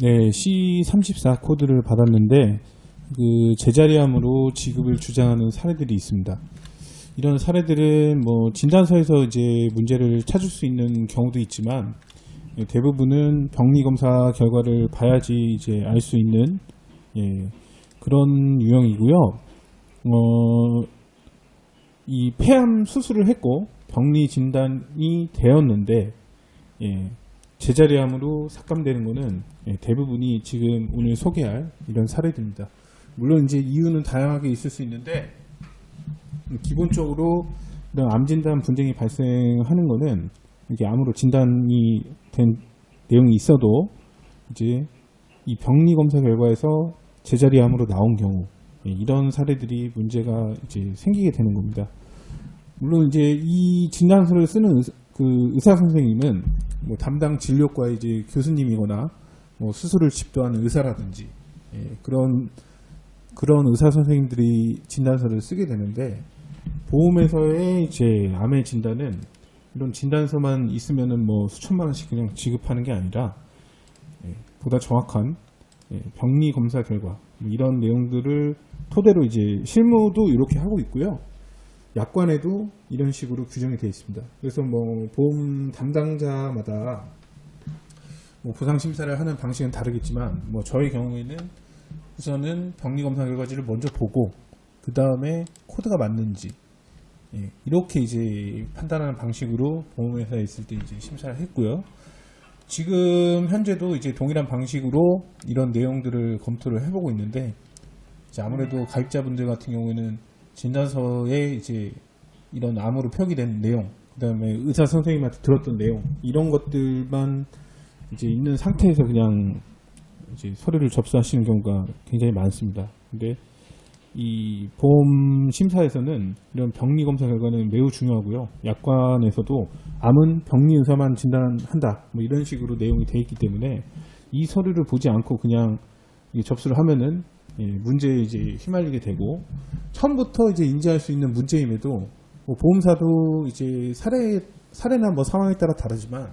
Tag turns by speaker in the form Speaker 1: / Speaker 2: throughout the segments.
Speaker 1: 네, C34 코드를 받았는데 그 제자리암으로 지급을 주장하는 사례들이 있습니다. 이런 사례들은 뭐 진단서에서 이제 문제를 찾을 수 있는 경우도 있지만 대부분은 병리 검사 결과를 봐야지 이제 알 수 있는 그런 유형이고요. 이 폐암 수술을 했고 병리 진단이 되었는데 제자리암으로 삭감되는 것은 대부분이 지금 오늘 소개할 이런 사례들입니다. 물론 이제 이유는 다양하게 있을 수 있는데 기본적으로 이런 암 진단 분쟁이 발생하는 것은 이게 암으로 진단이 된 내용이 있어도 이제 이 병리 검사 결과에서 제자리암으로 나온 경우 이런 사례들이 문제가 이제 생기게 되는 겁니다. 물론 이제 이 진단서를 쓰는 의사 선생님은 뭐 담당 진료과 이제 교수님이거나 뭐 수술을 집도하는 의사라든지 그런 의사 선생님들이 진단서를 쓰게 되는데 보험에서의 이제 암의 진단은 이런 진단서만 있으면은 뭐 수천만 원씩 그냥 지급하는 게 아니라 보다 정확한 병리 검사 결과 이런 내용들을 토대로 이제 실무도 이렇게 하고 있고요. 약관에도 이런 식으로 규정이 되어 있습니다. 그래서 뭐 보험 담당자마다 뭐 보상 심사를 하는 방식은 다르겠지만 뭐 저의 경우에는 우선은 병리 검사 결과지를 먼저 보고 그 다음에 코드가 맞는지 이렇게 이제 판단하는 방식으로 보험회사에 있을 때 이제 심사를 했고요. 지금 현재도 이제 동일한 방식으로 이런 내용들을 검토를 해보고 있는데 이제 아무래도 가입자분들 같은 경우에는 진단서에 이제 이런 암으로 표기된 내용, 그 다음에 의사 선생님한테 들었던 내용 이런 것들만 이제 있는 상태에서 그냥 이제 서류를 접수하시는 경우가 굉장히 많습니다. 근데 이 보험 심사에서는 이런 병리 검사 결과는 매우 중요하고요. 약관에서도 암은 병리 의사만 진단한다 뭐 이런 식으로 내용이 되어 있기 때문에 이 서류를 보지 않고 그냥 접수를 하면은 문제에 이제 휘말리게 되고 처음부터 이제 인지할 수 있는 문제임에도 뭐 보험사도 이제 사례나 뭐 상황에 따라 다르지만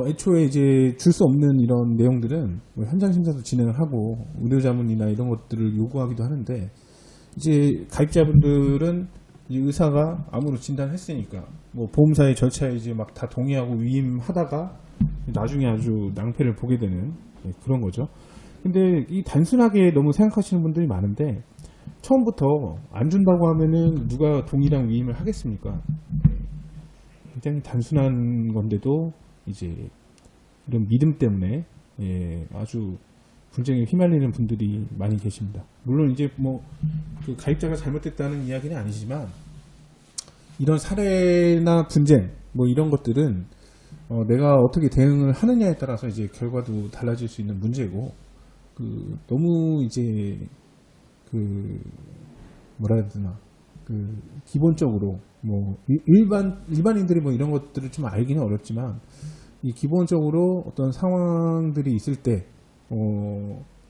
Speaker 1: 애초에 이제 줄 수 없는 이런 내용들은 뭐 현장 심사도 진행을 하고 의료 자문이나 이런 것들을 요구하기도 하는데 이제 가입자분들은 이 의사가 암으로 진단했으니까 뭐 보험사의 절차에 이제 막 다 동의하고 위임하다가 나중에 아주 낭패를 보게 되는 그런 거죠. 근데 이 단순하게 너무 생각하시는 분들이 많은데 처음부터 안 준다고 하면은 누가 동의랑 위임을 하겠습니까? 굉장히 단순한 건데도 이제 이런 믿음 때문에 아주 분쟁에 휘말리는 분들이 많이 계십니다. 물론 이제 뭐 그 가입자가 잘못됐다는 이야기는 아니지만 이런 사례나 분쟁 뭐 이런 것들은 내가 어떻게 대응을 하느냐에 따라서 이제 결과도 달라질 수 있는 문제고 너무 이제 뭐라 해야 되나 기본적으로 뭐 일반인들이 뭐 이런 것들을 좀 알기는 어렵지만 이 기본적으로 어떤 상황들이 있을 때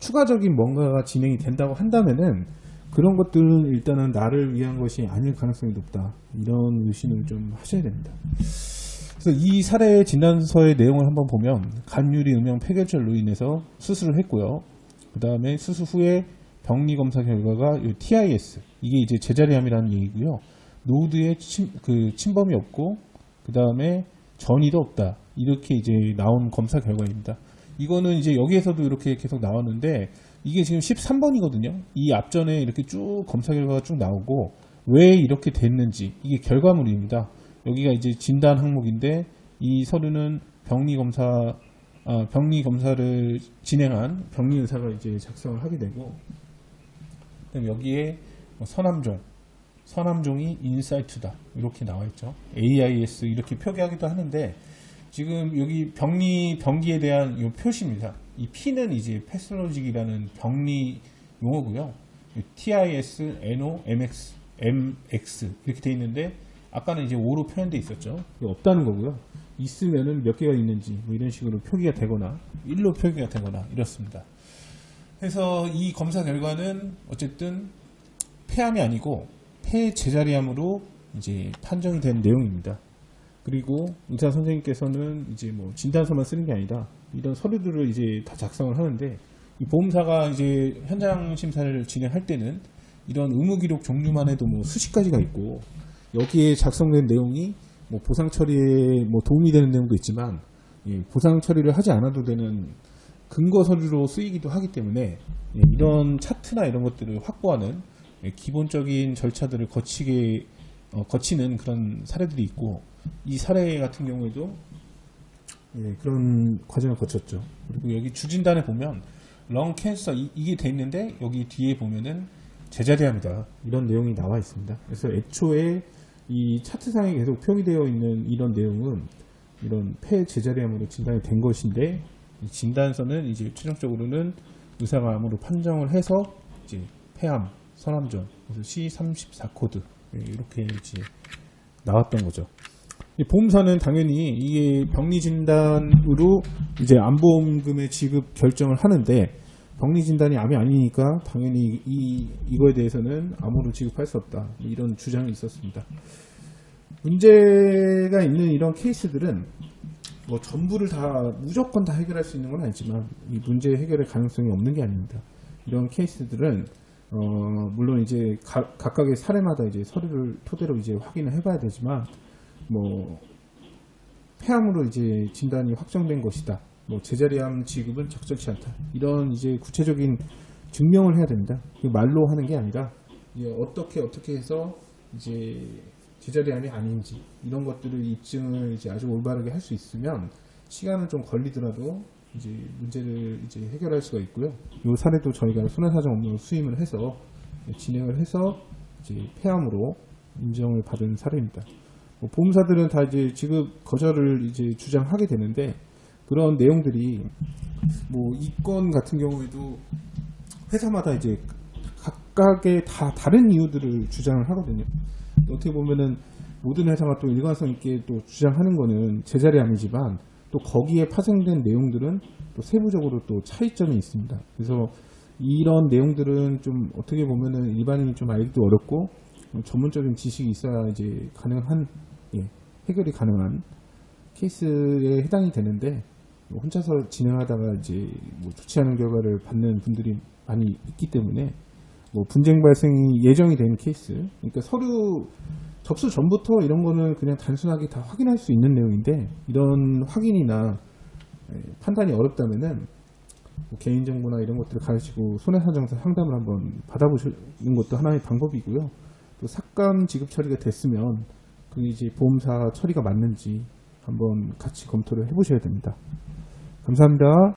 Speaker 1: 추가적인 뭔가가 진행이 된다고 한다면은 그런 것들은 일단은 나를 위한 것이 아닐 가능성이 높다 이런 의심을 좀 하셔야 됩니다. 그래서 이 사례 진단서의 내용을 한번 보면 간유리 음영 폐결절로 인해서 수술을 했고요. 그 다음에 수술 후에 병리 검사 결과가 TIS 이게 이제 제자리암이라는 얘기고요. 노드에 침범이 없고 그 다음에 전이도 없다 이렇게 이제 나온 검사 결과입니다. 이거는 이제 여기에서도 이렇게 계속 나왔는데 이게 지금 13번이거든요. 이 앞전에 이렇게 쭉 검사 결과가 쭉 나오고 왜 이렇게 됐는지 이게 결과물입니다. 여기가 이제 진단 항목인데 이 서류는 병리 검사를 진행한 병리 의사가 이제 작성을 하게 되고, 그다음 여기에 서남종이 인사이트다 이렇게 나와 있죠. AIS 이렇게 표기하기도 하는데 지금 여기 병기에 대한 이 표시입니다. 이 P는 이제 패솔로직이라는 병리 용어고요. TIS, NO, MX 이렇게 돼 있는데 아까는 이제 O로 표현돼 있었죠. 없다는 거고요. 있으면은 몇 개가 있는지 뭐 이런 식으로 표기가 되거나 1로 표기가 되거나 이렇습니다. 그래서 이 검사 결과는 어쨌든 폐암이 아니고 폐제자리암으로 이제 판정이 된 내용입니다. 그리고 의사 선생님께서는 이제 뭐 진단서만 쓰는 게 아니라 이런 서류들을 이제 다 작성을 하는데, 이 보험사가 이제 현장 심사를 진행할 때는 이런 의무 기록 종류만 해도 뭐 수십 가지가 있고, 여기에 작성된 내용이 뭐 보상 처리에 뭐 도움이 되는 내용도 있지만, 보상 처리를 하지 않아도 되는 근거 서류로 쓰이기도 하기 때문에 이런 차트나 이런 것들을 확보하는 기본적인 절차들을 거치는 그런 사례들이 있고, 이 사례 같은 경우에도 그런 과정을 거쳤죠. 그리고 여기 주진단에 보면 렁 캔서 이게 돼 있는데, 여기 뒤에 보면은 제자리암이다 이런 내용이 나와 있습니다. 그래서 애초에 이 차트상에 계속 표기되어 있는 이런 내용은 이런 폐 제자리암으로 진단이 된 것인데, 이 진단서는 이제 최종적으로는 의사가 암으로 판정을 해서 이제 폐암, 선암전, 그래서 C34 코드 이렇게 이제 나왔던 거죠. 보험사는 당연히 이게 병리 진단으로 이제 암보험금의 지급 결정을 하는데, 병리 진단이 암이 아니니까 당연히 이거에 대해서는 암으로 지급할 수 없다, 이런 주장이 있었습니다. 문제가 있는 이런 케이스들은 뭐 전부를 다 무조건 다 해결할 수 있는 건 아니지만, 이 문제 해결의 가능성이 없는 게 아닙니다. 이런 케이스들은 물론 이제 각각의 사례마다 이제 서류를 토대로 이제 확인을 해봐야 되지만, 뭐 폐암으로 이제 진단이 확정된 것이다, 뭐 제자리암 지급은 적절치 않다, 이런 이제 구체적인 증명을 해야 됩니다. 말로 하는 게 아니라 이제 어떻게 해서 이제 제자리암이 아닌지 이런 것들을 입증을 이제 아주 올바르게 할 수 있으면 시간은 좀 걸리더라도 이제 문제를 이제 해결할 수가 있고요. 이 사례도 저희가 손해사정 업무를 수임을 해서 진행을 해서 이제 폐암으로 인정을 받은 사례입니다. 뭐 보험사들은 다 이제 지급 거절을 이제 주장하게 되는데, 그런 내용들이 뭐 이 건 같은 경우에도 회사마다 이제 각각의 다 다른 이유들을 주장을 하거든요. 어떻게 보면은 모든 회사가 또 일관성 있게 또 주장하는 거는 제자리암이지만, 또 거기에 파생된 내용들은 또 세부적으로 또 차이점이 있습니다. 그래서 이런 내용들은 좀 어떻게 보면은 일반인이 좀 알기도 어렵고, 전문적인 지식이 있어야 이제 가능한, 해결이 가능한 케이스에 해당이 되는데, 혼자서 진행하다가 이제 뭐 좋지 않은 결과를 받는 분들이 많이 있기 때문에, 뭐 분쟁 발생이 예정이 된 케이스, 그러니까 서류 접수 전부터 이런 거는 그냥 단순하게 다 확인할 수 있는 내용인데, 이런 확인이나 판단이 어렵다면은 뭐 개인정보나 이런 것들을 가지고 손해사정사 상담을 한번 받아보시는 것도 하나의 방법이고요. 또 삭감 지급 처리가 됐으면 그게 이제 보험사 처리가 맞는지 한번 같이 검토를 해보셔야 됩니다. 감사합니다.